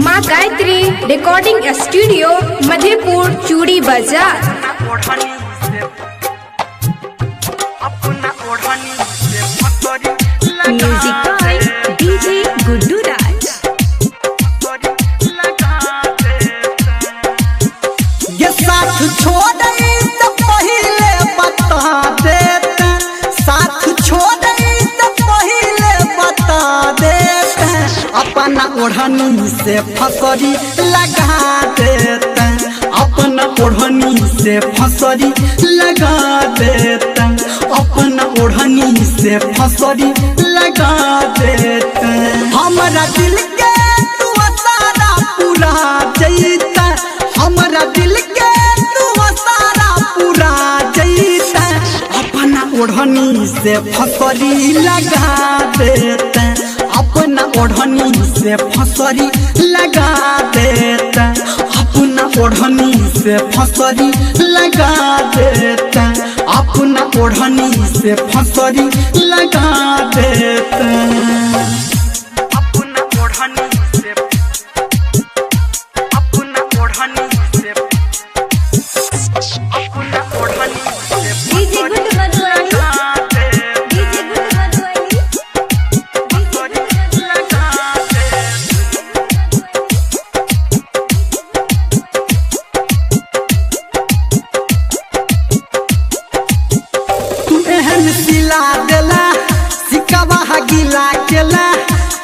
माँ Gayatri recording studio Madhepur चूड़ी बाजार। म्यूजिक बाय डीजे गुड्डू राज। ये साथ छोड़ तो पहले बता देते, साथ छोड़ तो पहले बता देते, अपना ओढ़नी से फसरी लगा देते, अपना ओढ़नी से फसरी लगा देते, अपना ओढ़नी से फसरी लगा देते। हमारा दिल के तू सारा पूरा जैता, हमारा दिल के तू सारा पूरा जैता, अपना ओढ़नी से फसरी लगा देते, अपना ओढ़नी से फसरी लगा देते, अपना ओढ़नी से फसरी लगा देते, अपना ओढ़नी से फसरी लगा देते, अपना ओढ़नी से, अपना ओढ़नी से, अपना ओढ़नी से डीजे गुड्डू मधुवाली, डीजे गुड्डू मधुवाली, तू एहन सिला देला सिकवा गिला केला,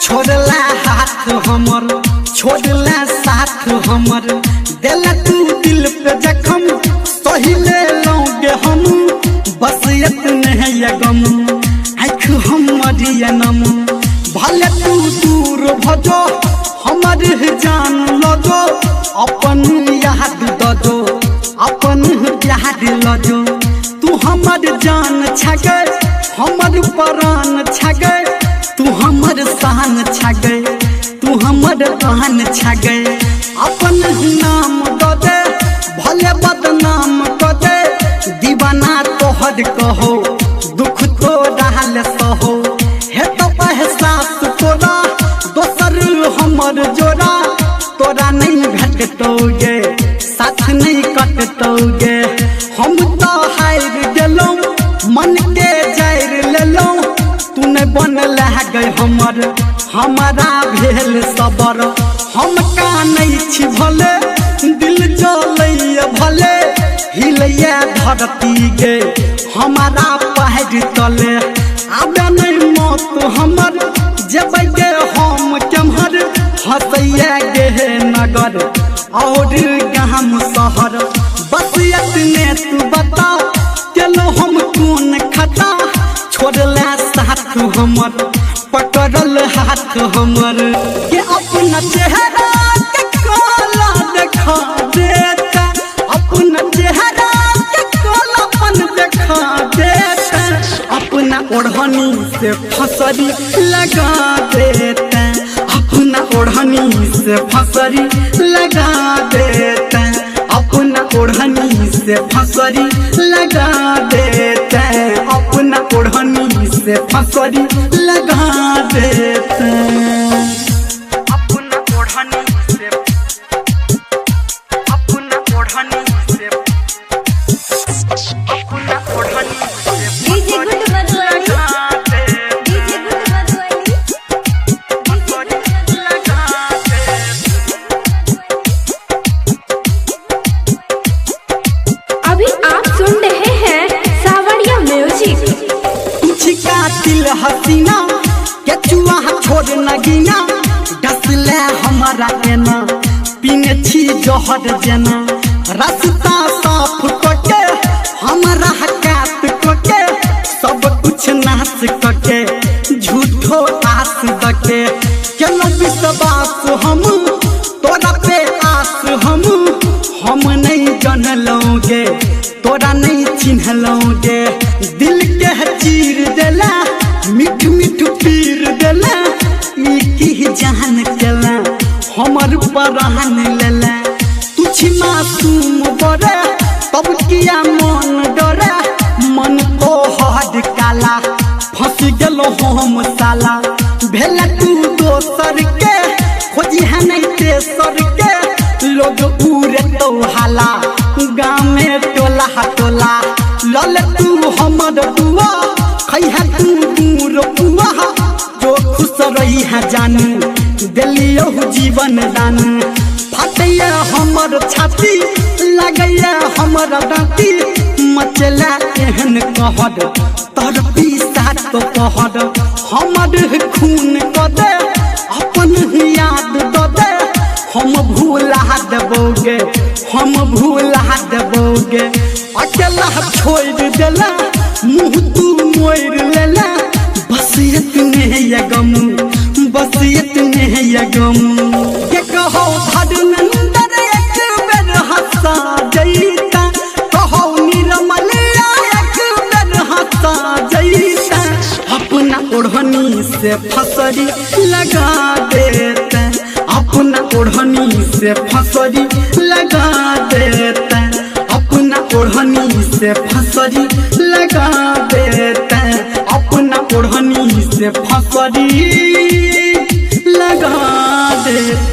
छोड़ला हाथ हमर छोड़ला साथ हमर, देला तू दिल पे जखम सहिले लौगे हम, बस इतने ये गम आँख हमर ये नम, भले तू दूर भजो हमर जान लगो, अपन याद दजो अपन याद लजो, तू हमर जान छगे हमर प्राण छगे, तू हमर शान छगे तू हमर प्राण छगे, अपन नाम द दे भले बदनाम क दे, दीवाना तोहर कहो दुख तो डाल सहो, हे तो एहसास तोरा दोसर हमर जोड़ा, तोरा नहीं भेटतोगे साथ नहीं कटतोगे, हम तो हार गेलौं मन के जायर लेलौं, तू नहीं बन गए हमर हमारा भेल सबर, हम का नहीं छी भले दिल जलैया भले, हिलैया धरती गे हमारा पैर तले, आबे नहीं मौत हमर जेबै गे हम केम्हर, हंसैया गे नगर और गाम शहर, बस इतने तू बता चलो हम कौन खता, छोड़ला साथ हमर पकड़ल हाथ हमर, के अपना चेहरा के काला देखा देता, अपना चेहरा के कालापन देखा देता, अपना ओढ़नी से फसरी लगा देता, अपना ओढ़नी से फसरी लगा देता, अपना ओढ़नी से फसरी लगा देते, अपना ओढ़नी से फसरी लगा देते, अपना ओढ़नी से, अपना ओढ़नी से, अपना ओढ़नी से डीजे गुड्डू मधुवाली, डीजे गुड्डू मधुवाली, अभी आप सुन रहे हैं सावरिया म्यूजिक। दिल हसीना के चुआ छोड़ नगीना, डसले हमारा एना पीने छी जहर जना, रास्ता साफ करके हमारा हकात करके, सब कुछ नाश करके झूठो आस दके, चलो विश्वास हम तोरा पे आस हम नहीं जानलोगे तोरा नहीं चिन्हलोगे, दिल के चीर देला मिठ मिठ पीर देला, की जान केला हमर प्राण लेला, तुझ मासूम बड़े तब किया मन डरे, मन तो हद काला फंस गेलो हम साला, भेला तू दोसर के खोजी है नहीं तेसर के लोग उरे तो हाला गाँव में टोला टोला लल तू हमर दुआ खई है तू दूर पुआ जो खुश रही है जानू दिलियो जीवन दान फटैया हमर छाती लगैया हमर दाँती मचला एहन कहर तर पीसा तो कहर हमर खून क दे अपन याद द दे हम भूला देबोगे हम भूला देबोगे अकेला छोड़ देला मुँह तू मोड़ लेला बस इतने ये गम बस इतने ये गम के कहो धर्मेंद्र एक बेर हंसा जैता कहो निर्मलिया एक बेर हंसा जैता अपना ओढ़नी से फसरी लगा देता अपना ओढ़नी से फसरी लगा देता अपना ओढ़नी से फसरी लगा देता अपना ओढ़नी से फसरी लगा देता।